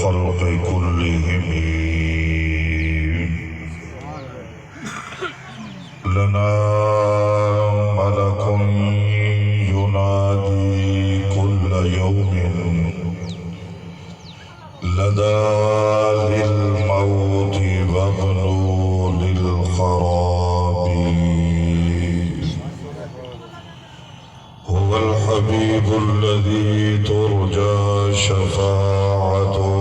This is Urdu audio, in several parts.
الخلق كلهم لنا ملك ينادي كل يوم لدى للموت وابنوا للخراب هو الحبيب الذي ترجى شفاعته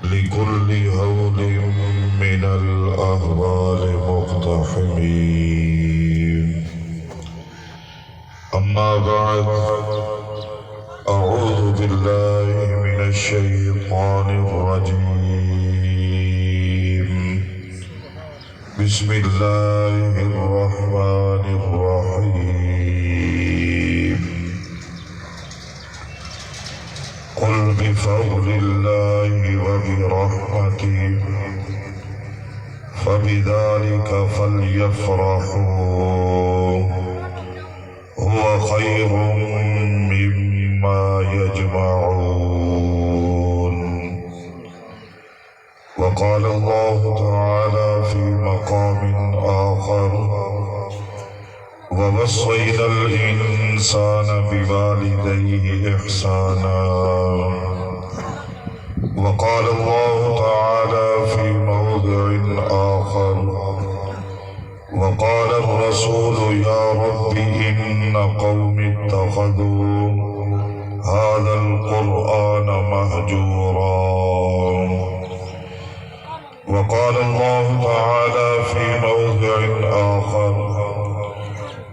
لكل هول من الأهوال مقتحمين. أما بعد، أعوذ بالله من الشيطان الرجيم. بسم الله الرحمن الرحيم. قل بفضل الله وبرحمته فبذلك فليفرحوا هو خير مما يجمعون. وقال الله تعالى في مقام آخر: ووصينا الإنسان بوالديه إحسانا. وقال الله تعالى في موضع آخر: وقال الرسول يا رب إن قوم اتخذوا هذا القرآن مهجورا. وقال الله تعالى في موضع آخر: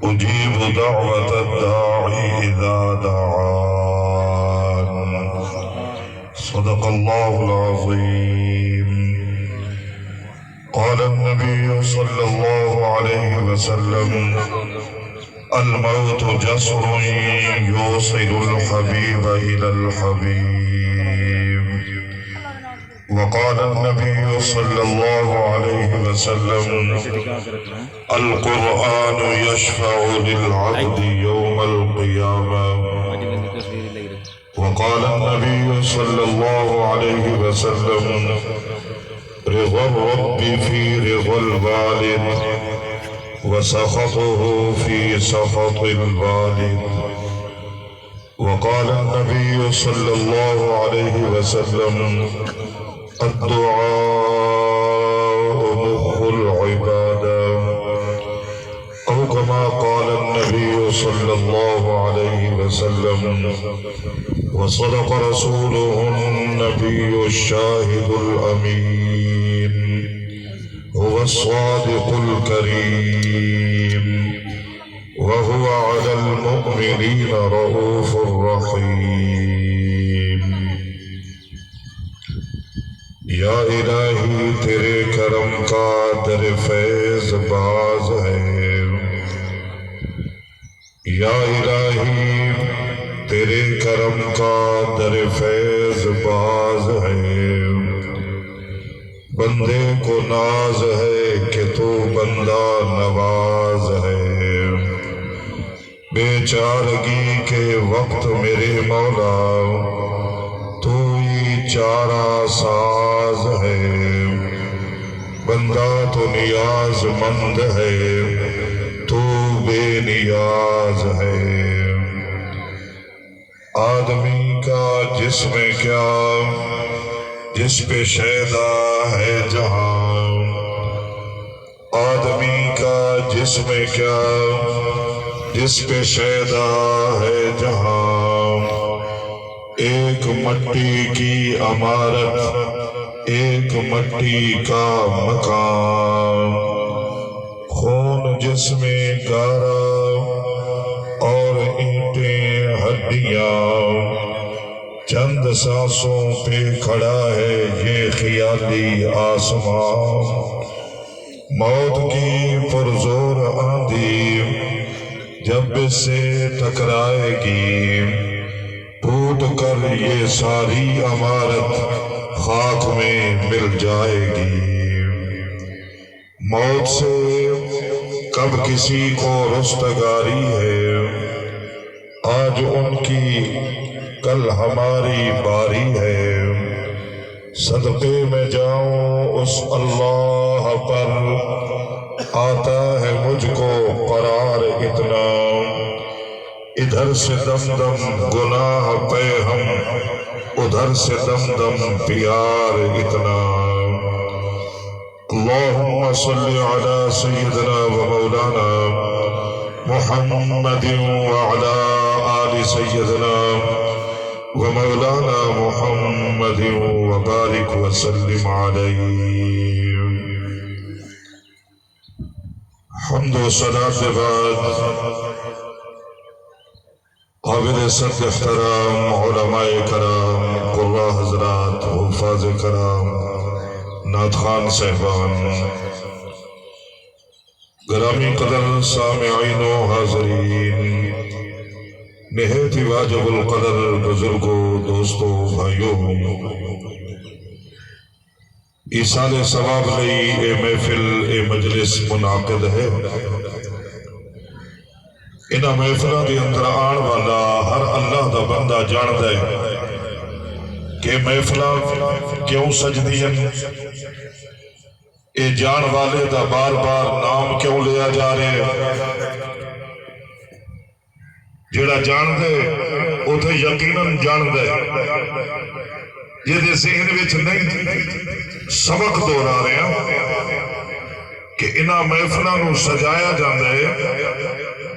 أجيب دعوة الداعي إذا دعان. صدق الله العظيم. قال النبي صلى الله عليه وسلم: الموت جسر يوصل الحبيب إلى الحبيب. وقال النبي صلى الله عليه وسلم: القرآن يشفع للعبد يوم القيامة. وقال النبي صلى الله عليه وسلم: رضا الرب في رضا الوالد وسخطه في سخط الوالد. وقال النبي صلى الله عليه وسلم: الدعاء مخ العبادة، أو كما قال النبي صلى الله عليه وسلم. وصدق رسوله النبي الشاهد الأمين، هو الصادق الكريم، وهو على المؤمنين رؤوف رحيم. یا الہی تیرے کرم کا در فیض باز ہے. یا الہی تیرے کرم کا در فیض باز ہے. بندے کو ناز ہے کہ تو بندہ نواز ہے. بے چارگی کے وقت میرے مولا تو ہی چارہ ساز ہے. بندہ تو نیاز مند ہے، تو بے نیاز ہے. آدمی کا جسم کیا جس پہ شیدا ہے جہاں. آدمی کا جسم کیا جس پہ شیدا ہے جہاں. ایک مٹی کی عمارت، ایک مٹی کا مکان. خون جس میں گارا اور اینٹیں ہڈیاں. چند سانسوں پہ کھڑا ہے یہ خیالی آسمان. موت کی پرزور آندھی جب اس سے ٹکرائے گی، ٹوٹ کر یہ ساری عمارت خاک میں مل جائے گی. موت سے کب کسی کو رستگاری ہے، آج ان کی کل ہماری باری ہے، صدقے میں جاؤں اس اللہ پر، آتا ہے مجھ کو قرار اتنا، ادھر سے دم دم گناہ پہ ہم، ادھر سے دم دم پیار اتنا۔ اللہم صلی علی سیدنا و مولانا محمد وعلی آل سیدنا و مولانا محمد وبارک وسلم علیہ۔ حمد و صلاۃ کے بعد قابل صد احترام علماء کرام، قراء حضرات، حفاظ کرام، نعت خوان صاحبان، گرامی قدر سامعین و حاضرین، نہایت ہی واجب القدر بزرگوں، دوستوں، بھائیوں، ایصال ثواب لئی اے محفل، اے مجلس منعقد ہے۔ انہاں محفلوں کے اندر آن والا ہر اللہ دا بندہ جان دے کہ محفلیں کیوں سجدی ہیں، اے جان والے دا بار بار نام کیوں لیا جا رہے ہیں۔ جڑا جان دے اتھے یقیناً جان دے، جہدے ذہن وچ نہیں سبق دہرا رہے ہیں کہ انہاں محفلوں نو سجایا جاندا ہے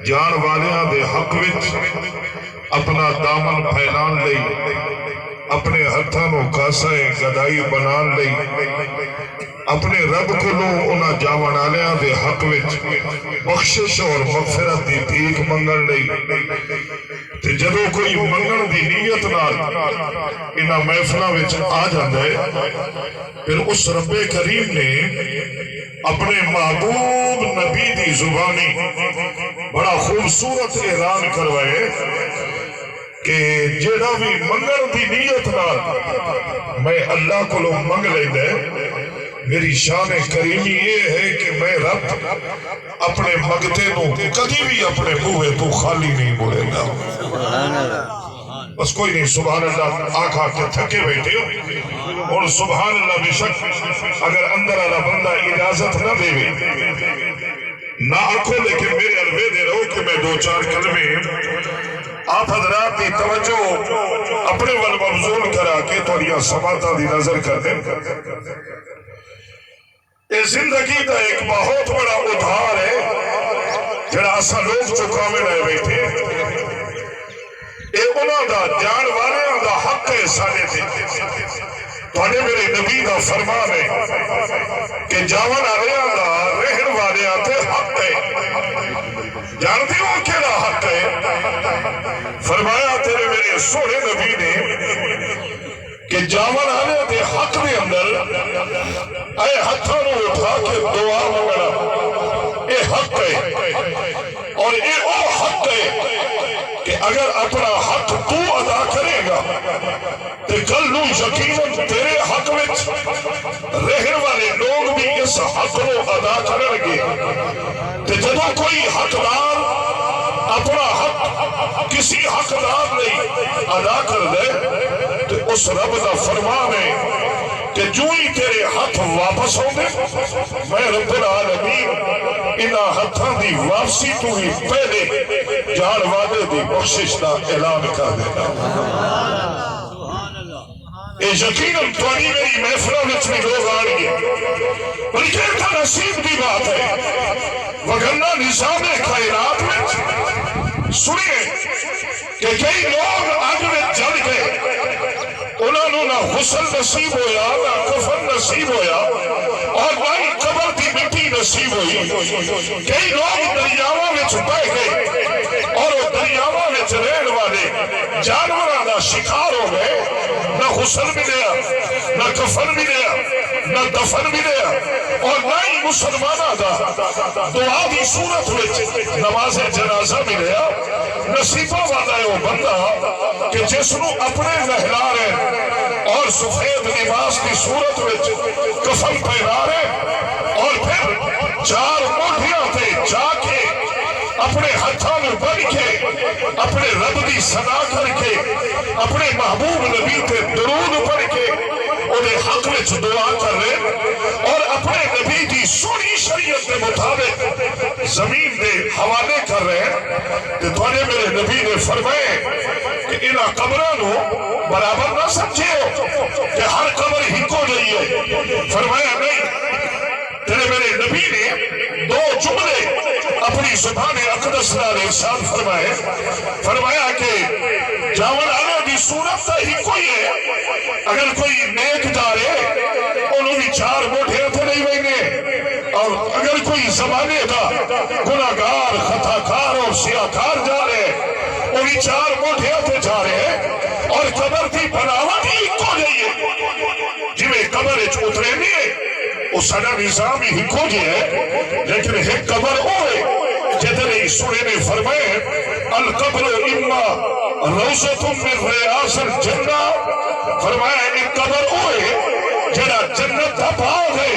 جان والیاں دے حق وچ اپنا دامن پھیلان لئی، اپنے ہتھاں نو کاسے گدائی بنان لئی، اپنے رب کولوں انہاں جاون والیاں دے حق وچ بخشش اور مغفرت دی بھیک منگن لئی۔ تے جدوں کوئی منگن دی نیت نال انہاں محفلاں وچ آ جاندا ہے، پھر اس رب کریم نے اپنے محبوب نبی دی زبانی بڑا خوبصورت اعلان کروائے کہ جڑا بھی منگن دی نیت نال میں اللہ کو منگ لیندے، میری شان کریمی یہ ہے کہ میں رب اپنے مگتے نو کدی بھی اپنے منہ تو خالی نہیں بولے گا۔ بس کوئی نہیں سبحان اللہ آنکھا کے تھکے بیٹھے ہو، اور سبحان اللہ بے شک اگر اندر والا بندہ اجازت نہ دے نہ آنکھو، لیکن میرے الوے دے رہو کہ میں دو چار کلمے آپ حضرات دی توجہ اپنے ول مبذول کرا کے تھوڑیاں سماعتاں دی نظر کر دیں۔ یہ زندگی دا ایک بہت بڑا ادھار ہے جڑا اسا لوگ چکاوے رہے بیٹھے، اے انہاں دا جان والیاں دا حق ہے ساڈے تے۔ تواڈے میرے نبی دا فرمان ہے کہ جاون والیاں دا رہن والیاں تے حق ہے۔ جانتے ہو کیڑا حق ہے؟ فرمایا تیرے میرے سونے نبی نے کہ جاون والے دے حق دے اندر اے ہتھاں نو اٹھا کے دعا منگنا اے حق ہے، اور اے او حق ہے کہ اگر اپنا حق تو ادا کرے گا تے کل نو یقیناً تیرے حق وچ رہن والے لوگ بھی اس حق نو ادا کرن گے۔ تے جدوں کوئی حقدار اپنا حق کسی حقدار نہیں ادا کر دے تو اس رب دا فرمان ہے کہ جو ہی تیرے ہاتھ واپس ہوں گے میں رب العالمین انہاں ہاتھاں دی واپسی تو ہی پہلے جان والے دی بخشش دا اعلان کر دینا۔ اے یقیناً تواڈی میری محفلوں وچ بھی لوگ آن گے، بلکہ ایک نصیب دی بات ہے، وگرنہ نظام کائنات وچ سنیے کہ کئی لوگ اگ وچ جل گئے، انہوں نے نہ غسل نصیب ہویا، نہ کفن نصیب ہویا، اور نہ ہی قبر دی مٹی نصیب ہوئی۔ کئی لوگ دریاواں وچ بہ گئے اور وہ دریاواں وچ رہن والے جانوراں دا شکار ہو گئے، نہ غسل ملیا، نہ کفن ملیا، نہ دفن ملیا، اور نہ ہی مسلمانوں دا دعا دی صورت وچ نماز جنازہ ملیا۔ نصیبہ والا ہے وہ بندہ کہ جس نو اپنے نہلا رہے اور سفید لباس کی صورت وچ کفن پہنا رہے، اور پھر چار موٹیاں تے جا کے اپنے ہتھاں میں بن کے اپنے رب کی صدا کر کے اپنے محبوب نبی تے درود پڑھ کے انہیں حق میں دعا کر رہے اور اپنے نبی کی سونی شریعت کے مطابق زمین دے حوالے کر رہے ہیں کہ تھوڑے میرے نبی نے فرمائے کہ انہاں قبرانوں برابر نہ سمجھے ہو کہ ہر قبر ہی کو جائیے. فرمایا نہیں، تیرے میرے نبی نے دو جملے اپنی زبان اقدس نال ارشاد فرمایا کہ جاون آنے دی صورت تا ہی کوئی ہے. اگر کوئی نیک جا رہے انہوں بھی چار موٹے تھے نہیں وینے، اور اگر کوئی زمانے کا گناہگار خطاکار اور سیاکار جا رہے وہ بھی چار موٹے تھے جا رہے اور قبر کی بناوٹ ہی کو جائیے جی میں قبر اترے نہیں وہ سارا نظام ہی کو جائے لیکن ایک قبر ہوئے جتنے سورے نے فرمائے القبر اما روزۃ من ریاض الجنہ. فرمایا ایک قبر ہوئے جڑا جنت کا باغ ہے،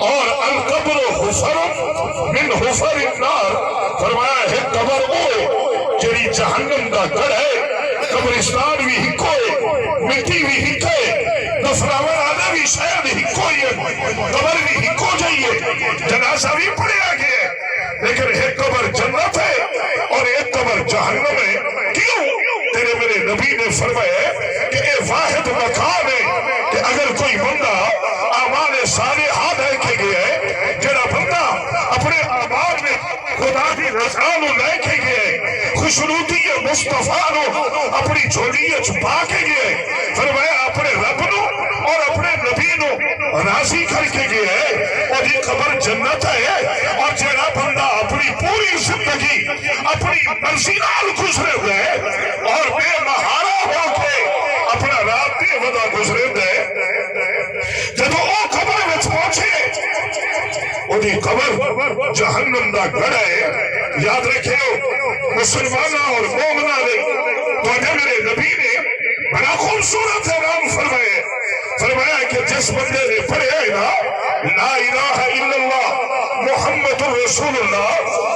اور القبر حفر من حفر النار. فرمایا ایک قبر ہوئے جڑی جہنم کا گڑھ ہے. قبرستان بھی ہکو ہے، مٹی بھی ہکے، دفناون آنے بھی شاید ہکو ہی ہے، قبر بھی ہکو جائیے، جنازہ بھی پڑے آگے ہے، لیکن ایک قبر جنت ہے اور ایک قبر جہنم ہے. کیوں؟ تیرے میرے نبی نے فرمایا کہ اے واحد مکان ہے کہ اگر کوئی بندہ اعمال صالحہ لے کے گیا ہے، جڑا بندہ اپنے اعمال میں خدا کی رضا نو لے کے گیا ہے، خوشنودی مصطفیٰ نو اپنی جھولی چھپا کے گیا ہے، فرمایا اپنے رب نو اور اپنے نبی نو راضی کر کے گیا ہے، اور یہ قبر جنت ہے. اور جڑا بندہ اپنی پوری زندگی اپنی مرضی نال گزرے ہوئے اور بے مہارا ہو کے اپنا رات دے ودا گزرے دے، جب وہ قبر میں پہنچے وہی قبر جہنم دا گڑھ ہے. یاد رکھے مسلمانہ اور مومنہ نے تو میرے نبی نے بڑا خوبصورت اعلان فرمایا کہ جس بندے نے پڑھے ہے نا لا الہ الا اللہ محمد رسول اللہ،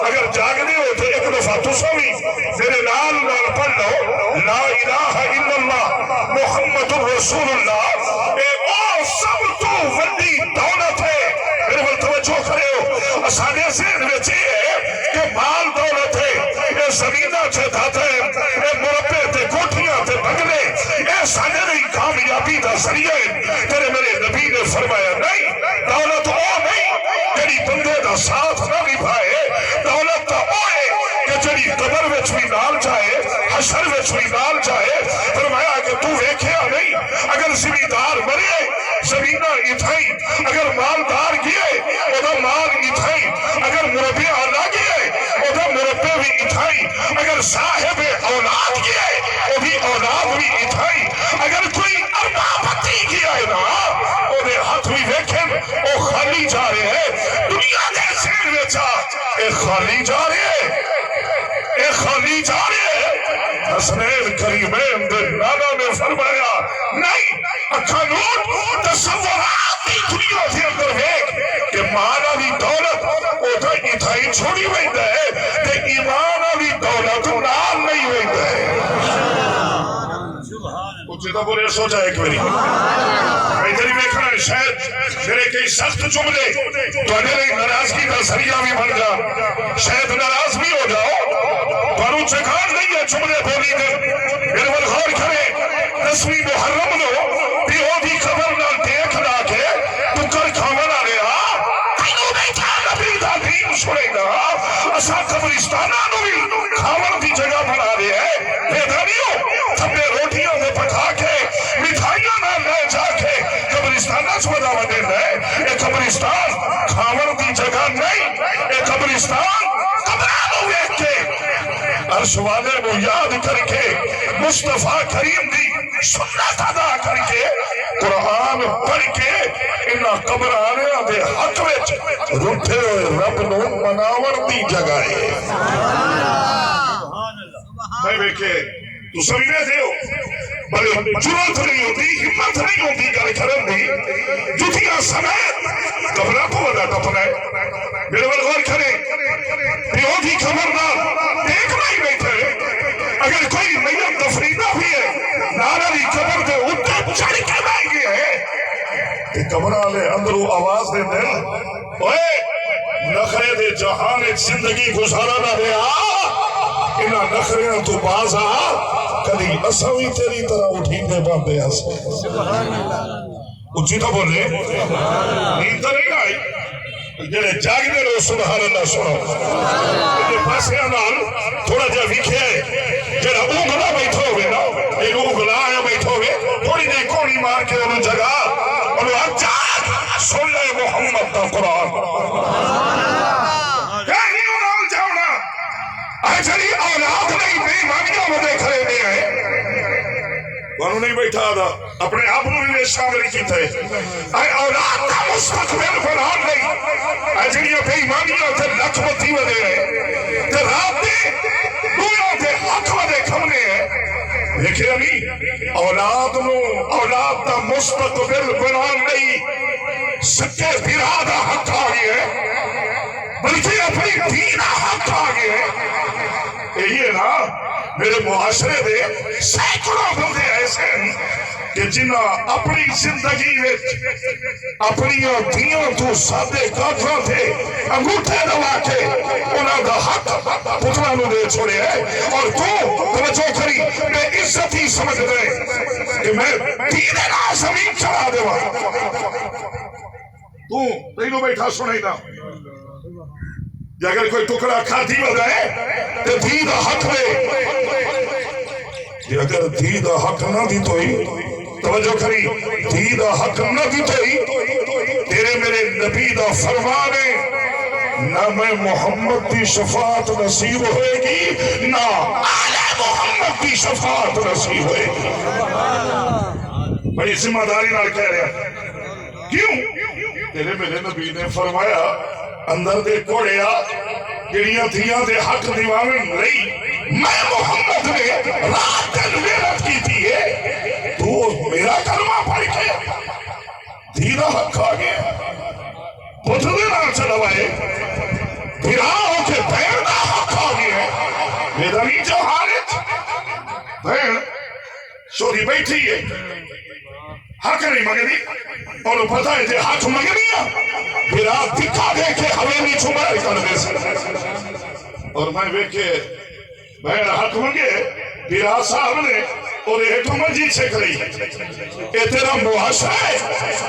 اگر جاگنے ہو تو ایک دفعہ تسوی میرے نال پڑھ لو لا الہ الا اللہ محمد رسول اللہ. اے او سب تو وڈی دولت ہے. میرے بل توجہ کرے ہو، اسانے ذہن میں چاہیے کہ مال دولت ہے، اے زمینہ جائیداد ہے، اے مربع تے کوٹھیاں تے بنگلے، اے سانے نہیں کامیابی دا ذریعہ ہے. تیرے میرے نبی نے فرمایا نہیں، دولت او نہیں جڑی بندے دا ساتھ نہ نبھائے، دولت تا او ہے کہ جڑی قبر وچ بھی نال جائے، حشر وچ بھی نال جائے. فرمایا کہ تو ویکھیا نہیں، اگر زمیندار مرے زمینہ اتھائی، اگر مالدار گئے ادا مال اتھائی، اگر مربع آنا گئے ادا مربع بھی اتھائی، اگر صاحب اولاد گئے وہ بھی اولاد بھی اتھائی. اگر کوئی اربابتی گیا ہے نا انہیں ہاتھ بھی ویکھیں وہ خالی جا رہے ہیں. دنیا کے شہر میں چاہ اے خالی جا رہے ہیں، اے خالی جا رہے ہیں. حسنین کریمین دے نانا نے فرمایا نہیں، اکھانوٹ تصورات کی دنیا کے اندر ویک کہ مانا بھی دولت اوٹا اتھائی چھوڑی ہوئی دے کہ ایمانا بھی دولت نال نہیں ہوئی دے. اچھے تو بولے سوچا ایک بری ادھر ہی دیکھنا شاید میرے کئی سخت جملے تو انہیں ناراضگی کا ذریعہ بھی بن جا، شاید ناراض بھی ہو جاؤ، پر ان چکان نہیں ہے جملے بولی دے. میرے بل غور کرے 10ویں محرم لو پیو دی خبر نہ دیکھ لا کے تکر کھاون آ رہا تینوں بیٹھا نبی دا دین سنے گا. اسا قبرستانہ نو بھی کھاون دی جگہ بنا رہے ہیں. بیداریوں تھپے روٹیاں دے پکا کے مٹھائیاں نہ لے جا کے قبرستانہ چھوڑا ودے لے. اے قبرستان کھاون دی جگہ نہیں، اے قبرستان قبرانوں ویکھ کے عرش والے کو یاد کر کے مصطفیٰ کریم دی سنت ادا کر کے قرآن پڑھ کے انہاں قبرانیاں دے حق وچ روٹھے ہوئے رب نو مناون دی جگہ ہے. میں ویکھے تو سمجھے تھے ہو بلے جرات نہیں ہوتی، ہمت نہیں ہوتی گل کرن دی، جتیاں سمیت قبرہ کو ودا ٹپنا ہے. میرے بل غور کرے پیو دی خبر نہ دیکھنا ہی بیٹھے والے اندروں آواز دے دل اوئے نخرے دے جہان ایک زندگی گزارا نہ دے انہاں نخریاں تو باز کدی اساوی تیری طرح اٹھیں گے باندے اچھی تو بولے نیند تو نہیں آئی جڑے جاگنے رہو سبحان اللہ سنو یہ پاسے نال تھوڑا جا ویکھیا ہے جڑا اونگلا بیٹھو ہوئے نا ایک اونگلا آیا بیٹھو ہوئے تھوڑی جی کونی مار کے انہوں جگہ اور وہ جاگ سن لے محمد کا قرآن کہیں انہوں جاؤنا ایسری اولاد نہیں بے مانیوں میں دیکھ رہے دے ہیں وہاں نہیں بیٹھا دا اپنے آپ نے بھی شامل کی تھے اے اولاد کا مستقبل بنان نہیں اے جنیوں پہ ایمانیوں تھے لکھ بتی ودے ہیں تے رات دے دویوں تھے حق ودے کھمنے ہیں لیکن ابھی اولاد کا مستقبل بنان نہیں سچے برادہ حق آگئے ہیں بلکہ اپنی دین حق آگئے ہیں یہی ہے نا میرے معاشرے دے سینکڑوں بندے ایسے ہیں کہ جنہاں اپنی زندگی میں اپنی دھیوں تو سادے کاغذوں تھے انگوٹھے دبا کے انہاں دا حق پترا نو دے چھوڑے ہے اور تو توجہ کری میں عزت ہی سمجھ دے کہ میں دین نا زمین چڑھا دے تو تینوں بیٹھا سنے دا کہ اگر کوئی ٹکڑا کھاتی بدائے تو دھی دا حق دے کہ اگر دھی دا حق نہ دی تو ہی توجہ کری دھی دا حق نہ دی تو ہی تیرے میرے نبی دا فرمانے نہ میں محمد کی شفاعت نصیب ہوئے گی نہ آل محمد کی شفاعت نصیب ہوئے گی بڑی ذمہ داری نال کہہ رہے ہیں کیوں تیرے میرے نبی نے فرمایا اندر دے کوڑیا جڑیاں دھیاں دے حق دیوانے نہیں میں محمد نے رات دن محنت کی تھی ہے تو میرا کلمہ پڑھ کے دھیرا حق آ گیا پتھرے نہ چلوائے دھیرا ہو کے بہن دا حق آ گیا میرا نہیں جو حالت بہن شوری بیٹھی ہے حق نہیں مگنی اور پتہ ہے کہ حق مگنی ہے پھر آپ دکھا دے کے حویلی چھمائے کر دے سکتے اور میں بیٹھ کے بہن حق مگے پھر آپ صاحب نے اور ایک منجی چھک رہی اے تیرا معاشرہ ہے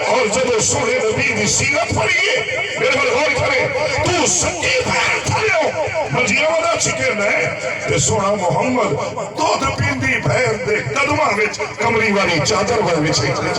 اور جب سونے نبی دی سیرت پڑھئے میرے بل غور کرے تو سکی بہن کھلے ہو منجیہ ودا چھکے میں کہ سونا محمد دودھ پیندی بہن دے قدمہ وچ کمری والی چادر والی چھکے